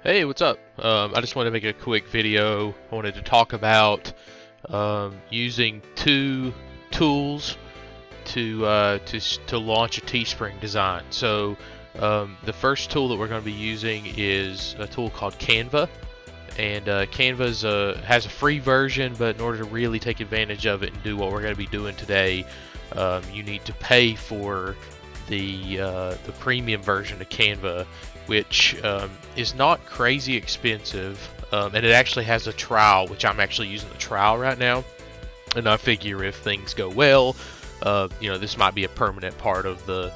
Hey, what's up? I just wanted to make a quick video. I wanted to talk about using two tools to launch a Teespring design. So the first tool that we're going to be using is a tool called Canva, and Canva has a free version, but in order to really take advantage of it and do what we're going to be doing today, you need to pay for the premium version of Canva, which is not crazy expensive, and it actually has a trial, which I'm actually using the trial right now. And I figure if things go well, this might be a permanent part of the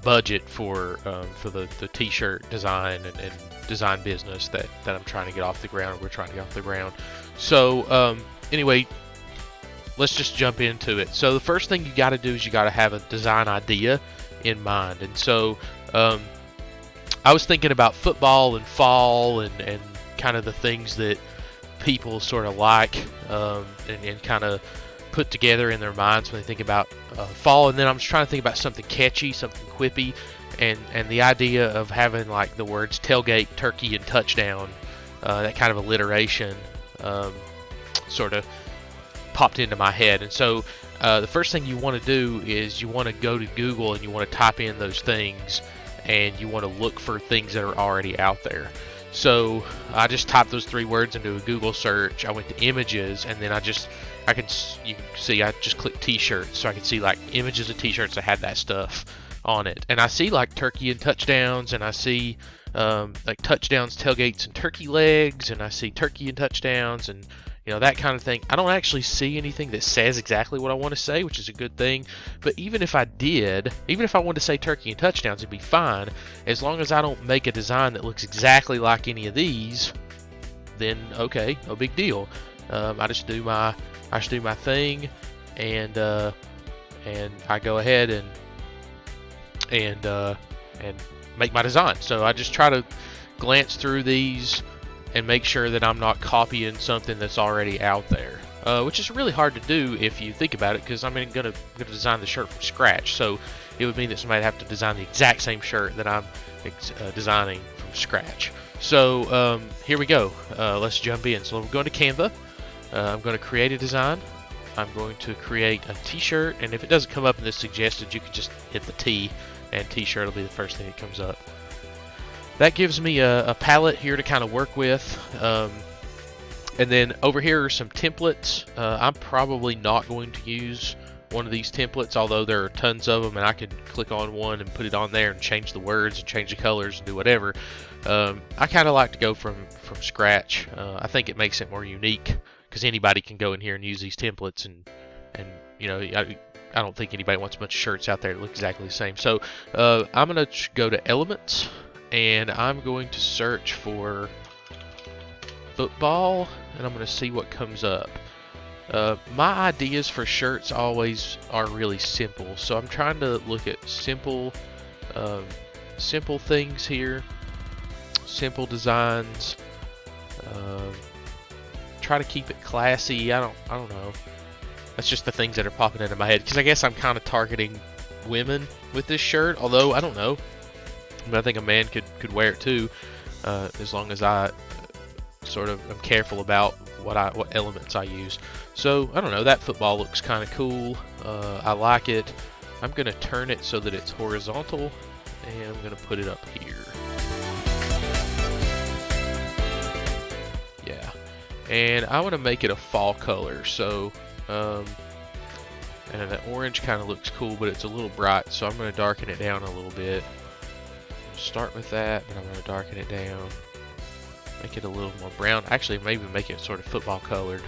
budget for the T-shirt design and design business that I'm trying to get off the ground. We're trying to get off the ground. So anyway, let's just jump into it. So the first thing you got to do is you got to have a design idea in mind. And so I was thinking about football and fall and kind of the things that people sort of like and kind of put together in their minds when they think about fall. And then I was trying to think about something catchy, something quippy, and the idea of having like the words tailgate, turkey, and touchdown, that kind of alliteration sort of popped into my head. And so the first thing you want to do is you want to go to Google and you want to type in those things, and you want to look for things that are already out there. So I just typed those three words into a Google search. I went to images, and then you can see I just clicked t-shirts, so I can see like images of t-shirts that had that stuff on it. And I see like turkey and touchdowns, and I see like touchdowns, tailgates, and turkey legs, and I see turkey and touchdowns, and that kind of thing. I don't actually see anything that says exactly what I want to say, which is a good thing. But even if I wanted to say turkey and touchdowns, it'd be fine, as long as I don't make a design that looks exactly like any of these. Then okay, no big deal. I just do my thing, and I go ahead and make my design. So I just try to glance through these and make sure that I'm not copying something that's already out there, which is really hard to do if you think about it, because I'm gonna design the shirt from scratch. So it would mean that somebody would have to design the exact same shirt that I'm designing from scratch. So here we go. Let's jump in. So I'm going to Canva. I'm going to create a design. I'm going to create a t-shirt, and if it doesn't come up in this suggested, you can just hit the T, and t-shirt will be the first thing that comes up. That gives me a palette here to kind of work with, and then over here are some templates. I'm probably not going to use one of these templates, although there are tons of them, and I can click on one and put it on there and change the words and change the colors and do whatever. I kind of like to go from scratch. I think it makes it more unique, because anybody can go in here and use these templates, and I don't think anybody wants a bunch of shirts out there that look exactly the same. So I'm gonna go to elements, and I'm going to search for football, and I'm going to see what comes up. My ideas for shirts always are really simple, so I'm trying to look at simple things here, simple designs. Try to keep it classy. I don't know. That's just the things that are popping into my head, because I guess I'm kind of targeting women with this shirt, although I don't know. I think a man could wear it too, as long as I sort of am careful about what elements I use. So I don't know, that football looks kind of cool. I like it. I'm gonna turn it so that it's horizontal, and I'm gonna put it up here. Yeah, and I want to make it a fall color. So and that orange kind of looks cool, but it's a little bright, so I'm gonna darken it down a little bit. Start with that, and I'm going to darken it down, make it a little more brown. Actually, maybe make it sort of football colored.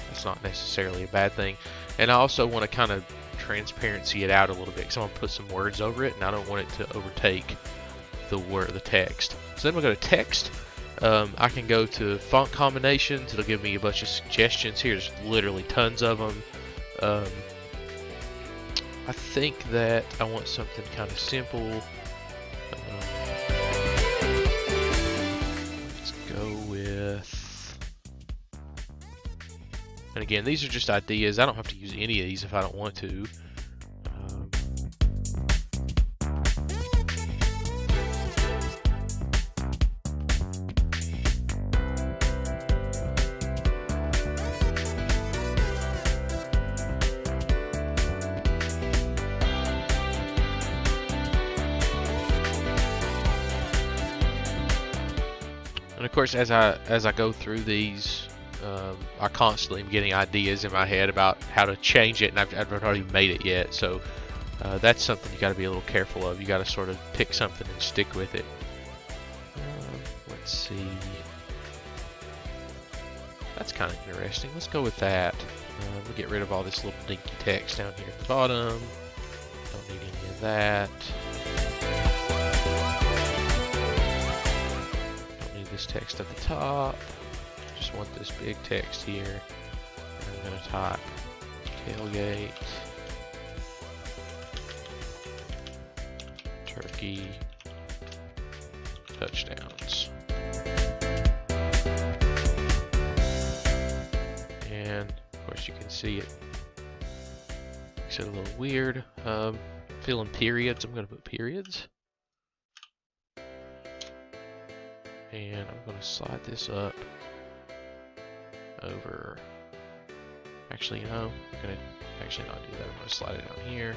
That's not necessarily a bad thing. And I also want to kind of transparency it out a little bit, because I'm going to put some words over it, and I don't want it to overtake the text. So then we'll go to text. I can go to font combinations. It'll give me a bunch of suggestions here. There's literally tons of them. I think that I want something kind of simple. Let's go with, and again, these are just ideas. I don't have to use any of these if I don't want to. And of course, as I go through these, I constantly am getting ideas in my head about how to change it, and I've not even made it yet. So that's something you got to be a little careful of. You got to sort of pick something and stick with it. Let's see. That's kind of interesting. Let's go with that. We'll get rid of all this little dinky text down here at the bottom. Don't need any of that. Don't need this text at the top. Just want this big text here. And I'm going to type tailgate, turkey, touchdowns. And of course you can see it makes it a little weird. Filling periods, I'm going to put periods. And I'm going to slide this up over. Actually, no, I'm going to actually not do that. I'm going to slide it down here.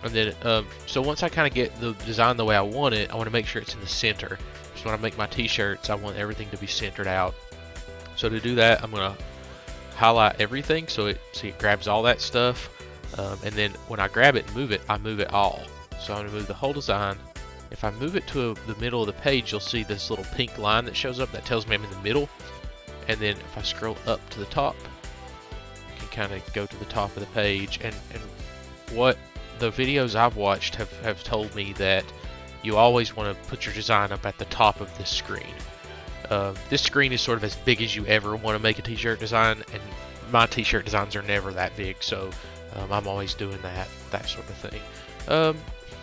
And then, so once I kind of get the design the way I want it, I want to make sure it's in the center. So when I make my t-shirts, I want everything to be centered out. So to do that, I'm going to highlight everything so it grabs all that stuff. And then when I grab it and move it, I move it all. So I'm going to move the whole design. If I move it to the middle of the page, you'll see this little pink line that shows up that tells me I'm in the middle. And then if I scroll up to the top, I can kind of go to the top of the page. And what the videos I've watched have told me that you always want to put your design up at the top of this screen. This screen is sort of as big as you ever want to make a t-shirt design, and my t-shirt designs are never that big, so I'm always doing that sort of thing.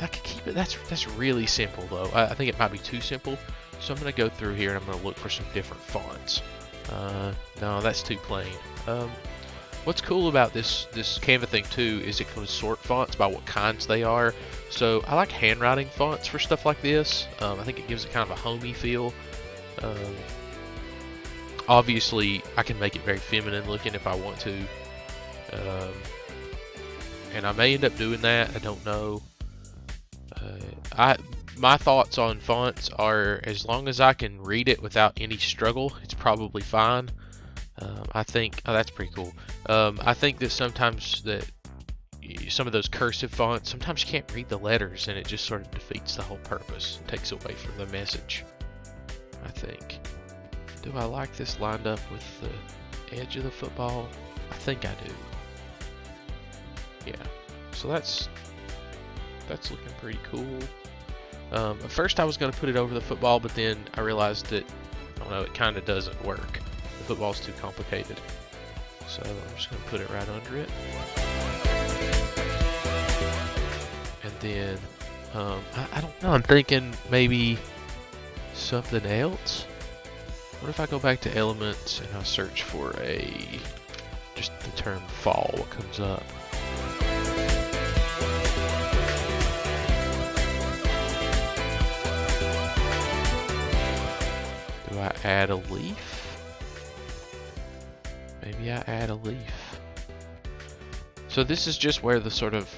I could keep it. That's really simple though. I think it might be too simple, so I'm going to go through here and I'm going to look for some different fonts. No, that's too plain. What's cool about this Canva thing too is it can sort fonts by what kinds they are. So I like handwriting fonts for stuff like this. I think it gives it kind of a homey feel. Obviously, I can make it very feminine looking if I want to. And I may end up doing that. I don't know. My thoughts on fonts are, as long as I can read it without any struggle, it's probably fine. I think, oh, that's pretty cool. I think that sometimes that some of those cursive fonts, sometimes you can't read the letters and it just sort of defeats the whole purpose and takes away from the message, I think. Do I like this lined up with the edge of the football? I think I do. Yeah, so that's looking pretty cool. At first I was going to put it over the football, but then I realized that, I don't know, it kind of doesn't work. The football's too complicated. So I'm just going to put it right under it. And then, I don't know, I'm thinking maybe something else. What if I go back to elements and I search for just the term fall, what comes up? Do I add a leaf? Maybe I add a leaf. So this is just where the sort of,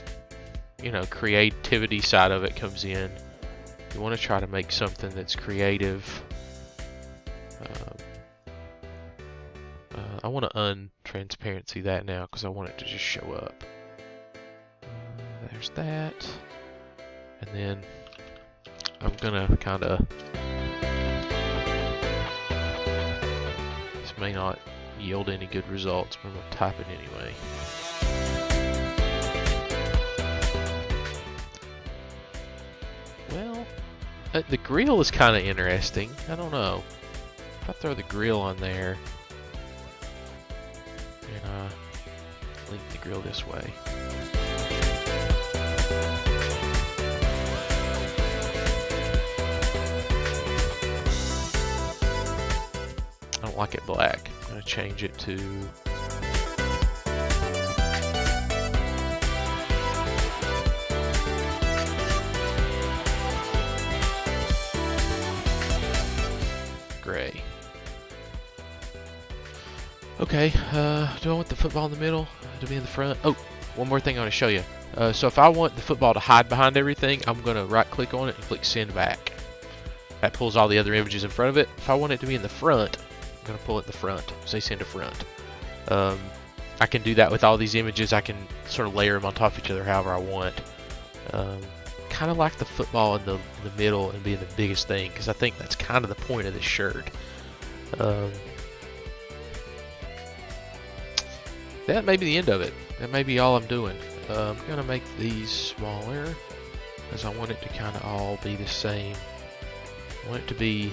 creativity side of it comes in. You want to try to make something that's creative. I want to untransparency that now because I want it to just show up. There's that. And then I'm going to kind of... This may not yield any good results, but I'm going to type it anyway. Well, the grill is kind of interesting. I don't know. If I throw the grill on there and link the grill this way. I don't like it black. I'm going to change it to gray. Okay, do I want the football in the middle? To be in the front? Oh, one more thing I want to show you. So if I want the football to hide behind everything, I'm going to right click on it and click send back. That pulls all the other images in front of it. If I want it to be in the front, I'm going to pull it in the front. Say send to front. I can do that with all these images. I can sort of layer them on top of each other however I want. Kind of like the football in the middle and being the biggest thing, because I think that's kind of the point of this shirt. That may be the end of it. That may be all I'm doing. I'm going to make these smaller because I want it to kind of all be the same. I want it to be...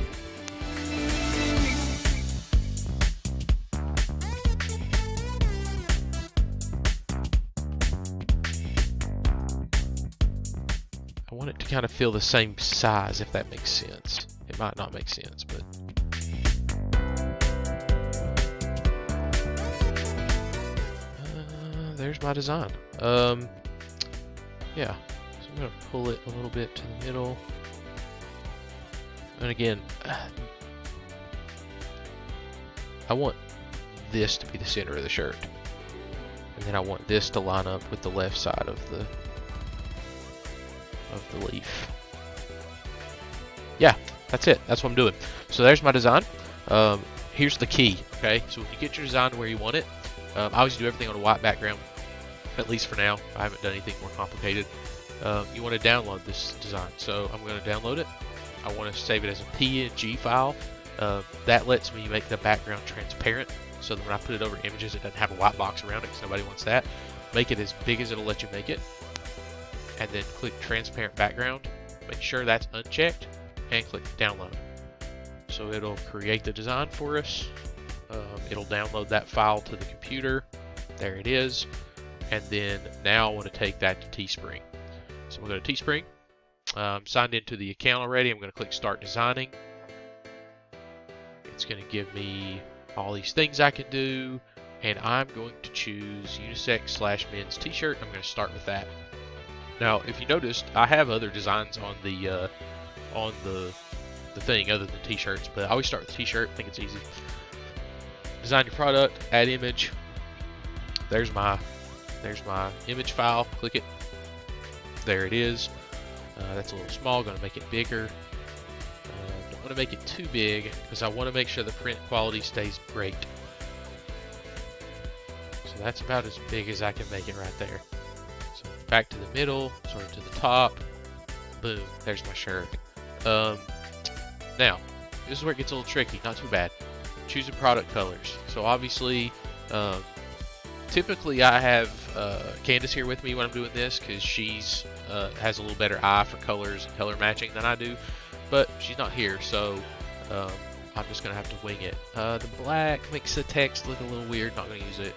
I want it to kind of feel the same size, if that makes sense. It might not make sense, but... there's my design. Yeah, so I'm going to pull it a little bit to the middle. And again, I want this to be the center of the shirt. And then I want this to line up with the left side of the leaf. Yeah, that's it. That's what I'm doing. So there's my design. Here's the key, okay? So when you get your design where you want it, I always do everything on a white background, at least for now. I haven't done anything more complicated. You want to download this design. So I'm going to download it. I want to save it as a PNG file. That lets me make the background transparent, so that when I put it over images, it doesn't have a white box around it, because nobody wants that. Make it as big as it'll let you make it. And then click transparent background. Make sure that's unchecked, and click download. So it'll create the design for us. It'll download that file to the computer. There it is. And then now I want to take that to Teespring. So we'll go to Teespring. I'm signed into the account already. I'm going to click Start Designing. It's going to give me all these things I can do. And I'm going to choose unisex/men's t-shirt. I'm going to start with that. Now, if you noticed, I have other designs on the thing other than t-shirts, but I always start with t-shirt. I think it's easy. Design your product, add image. There's my image file. Click it. There it is. That's a little small. Going to make it bigger. Don't want to make it too big because I want to make sure the print quality stays great. So that's about as big as I can make it right there. So back to the middle, sort of to the top. Boom. There's my shirt. Now, this is where it gets a little tricky. Not too bad. Choosing product colors. So obviously, typically I have Candace here with me when I'm doing this, because she's has a little better eye for colors and color matching than I do, but she's not here, so I'm just gonna have to wing it. The black makes the text look a little weird. Not gonna use it.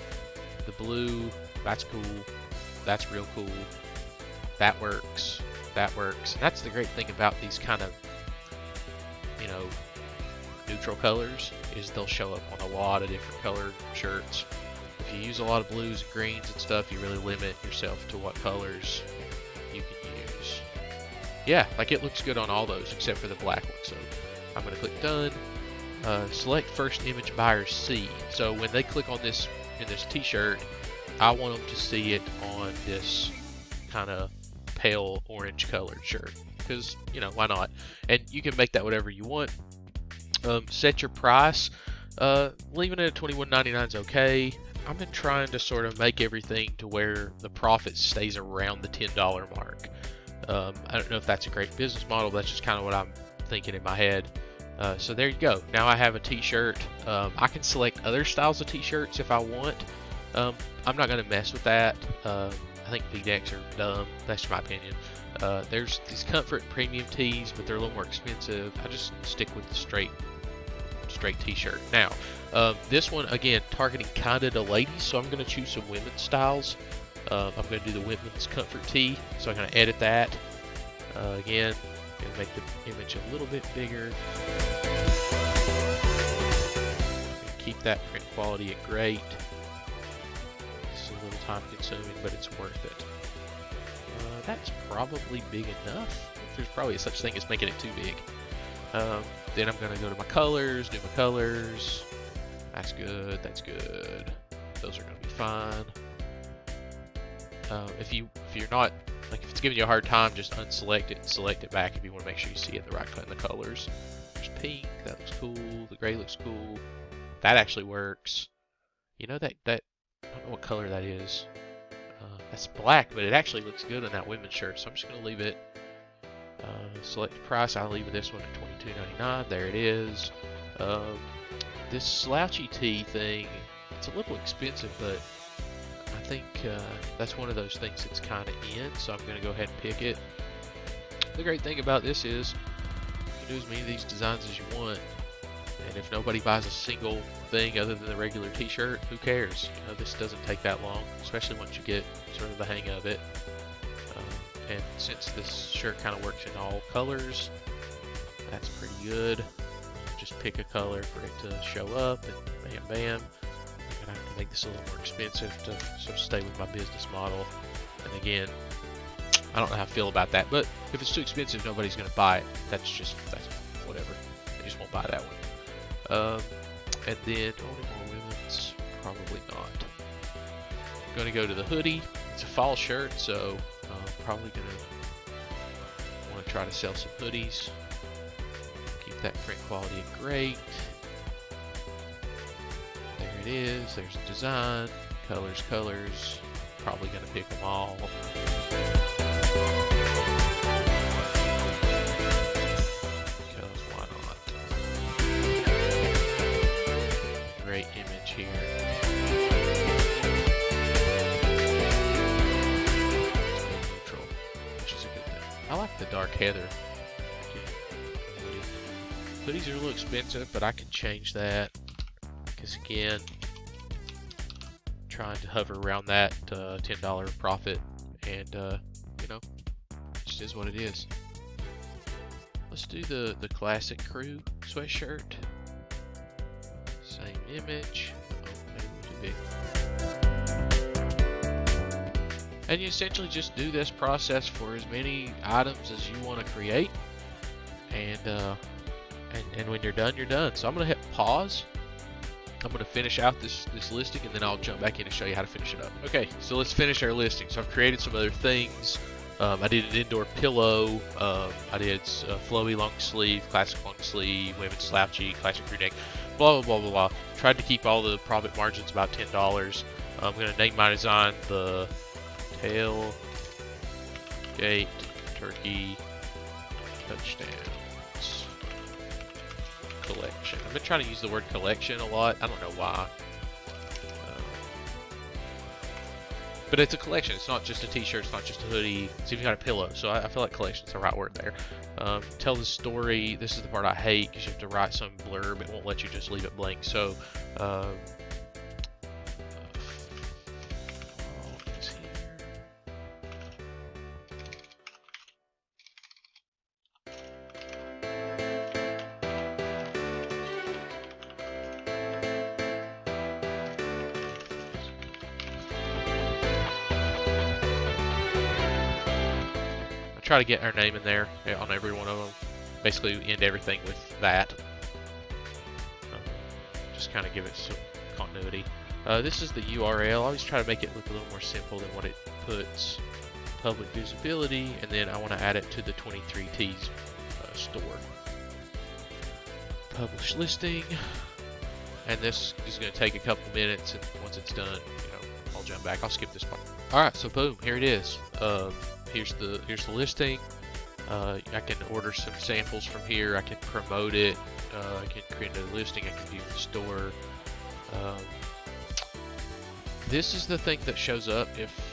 The blue, that's cool. That's real cool. That works. That works. And that's the great thing about these kind of, you know, neutral colors, is they'll show up on a lot of different colored shirts. If you use a lot of blues and greens and stuff, you really limit yourself to what colors you can use. Yeah, like it looks good on all those except for the black one. So I'm going to click done. Select first image buyer C. So when they click on this in this t-shirt, I want them to see it on this kind of pale orange colored shirt, because, you know, why not? And you can make that whatever you want. Set your price. Leaving it at $21.99 is okay. I've been trying to sort of make everything to where the profit stays around the $10 mark. I don't know if that's a great business model, but that's just kind of what I'm thinking in my head. So there you go. Now I have a t-shirt. I can select other styles of t-shirts if I want. I'm not going to mess with that. I think V-necks are dumb. That's my opinion. There's these comfort premium tees, but they're a little more expensive. I just stick with the straight t-shirt. Now, this one, again, targeting kinda to ladies, so I'm going to choose some women's styles. I'm going to do the women's comfort tee, so I'm going to edit that. Again, going to make the image a little bit bigger. Keep that print quality at great. It's a little time consuming, but it's worth it. That's probably big enough. There's probably such thing as making it too big. Then I'm going to go to my colors, do my colors. That's good. That's good. Those are going to be fine. If you're not, like, if it's giving you a hard time, just unselect it and select it back if you want to make sure you see it the right in the colors. There's pink. That looks cool. The gray looks cool. That actually works. You know that I don't know what color that is. That's black, but it actually looks good on that women's shirt. So I'm just going to leave it. Select price. I'll leave this one at $22.99. There it is. This slouchy tee thing, it's a little expensive, but I think that's one of those things that's kind of in, so I'm going to go ahead and pick it. The great thing about this is you can do as many of these designs as you want, and if nobody buys a single thing other than the regular t-shirt, who cares? You know, this doesn't take that long, especially once you get sort of the hang of it. And since this shirt kind of works in all colors, that's pretty good. Just pick a color for it to show up, and bam, bam. I'm gonna have to make this a little more expensive to sort of stay with my business model. And again, I don't know how I feel about that, but if it's too expensive, nobody's gonna buy it. That's whatever. They just won't buy that one. And then only more women's, probably not. I'm gonna go to the hoodie. It's a fall shirt, so I'm probably gonna want to try to sell some hoodies. Keep that print quality great. There it is. There's the design. Colors, colors. Probably gonna pick them all. Because why not? Great image here. I like the dark heather. Hoodies are a little expensive, but I can change that. Because again, trying to hover around that $10 profit, and you know, it just is what it is. Let's do the classic crew sweatshirt. Same image. Oh, maybe too big. And you essentially just do this process for as many items as you want to create, and when you're done, you're done. So I'm gonna hit pause. I'm gonna finish out this listing, and then I'll jump back in and show you how to finish it up. Okay, so let's finish our listing. So I've created some other things. I did an indoor pillow. I did flowy long sleeve, classic long sleeve, women's slouchy, classic crew neck, blah blah blah blah blah. Tried to keep all the profit margins about $10. I'm gonna name my design the Tailgate Turkey Touchdowns Collection. I've been trying to use the word collection a lot. I don't know why. But it's a collection. It's not just a t-shirt. It's not just a hoodie. It's even got a pillow. So I feel like collection's the right word there. Tell the story. This is the part I hate because you have to write some blurb. It won't let you just leave it blank. So try to get our name in there on every one of them. Basically end everything with that. Just kind of give it some continuity. This is the URL. I always try to make it look a little more simple than what it puts. Public visibility, and then I want to add it to the 23T's store. Publish listing, and this is going to take a couple minutes, and once it's done, you know, I'll jump back. I'll skip this part. Alright, so boom, here it is. Here's the listing. I can order some samples from here. I can promote it. I can create a listing. I can view the store. This is the thing that shows up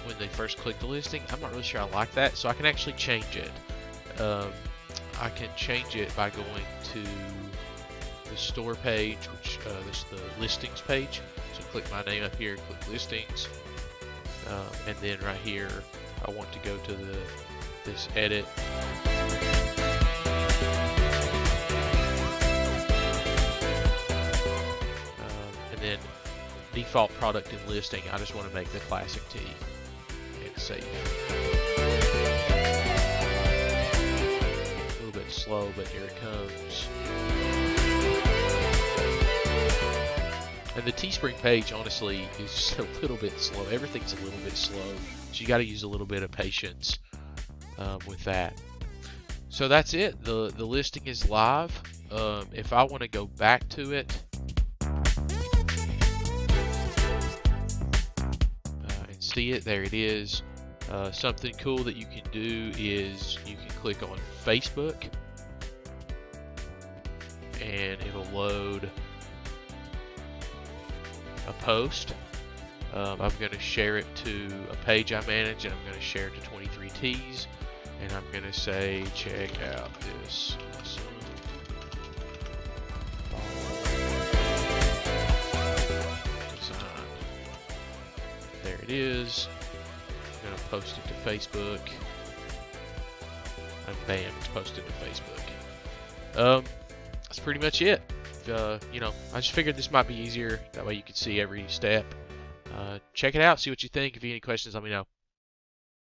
when they first click the listing. I'm not really sure I like that, so I can actually change it. I can change it by going to the store page, which this is the listings page. So click my name up here, click listings, and then right here I want to go to this edit. And then default product and listing, I just want to make the classic tee and save. A little bit slow, but here it comes. And the Teespring page, honestly, is just a little bit slow. Everything's a little bit slow, so you got to use a little bit of patience with that. So that's it. The listing is live. If I want to go back to it and see it, there it is. Something cool that you can do is you can click on Facebook and it'll load a post. I'm going to share it to a page I manage, and I'm going to share it to 23Ts, and I'm going to say, check out this awesome design. There it is. I'm going to post it to Facebook, and bam, it's posted to Facebook. That's pretty much it. I just figured this might be easier. That way you can see every step. Check it out, see what you think. If you have any questions, let me know.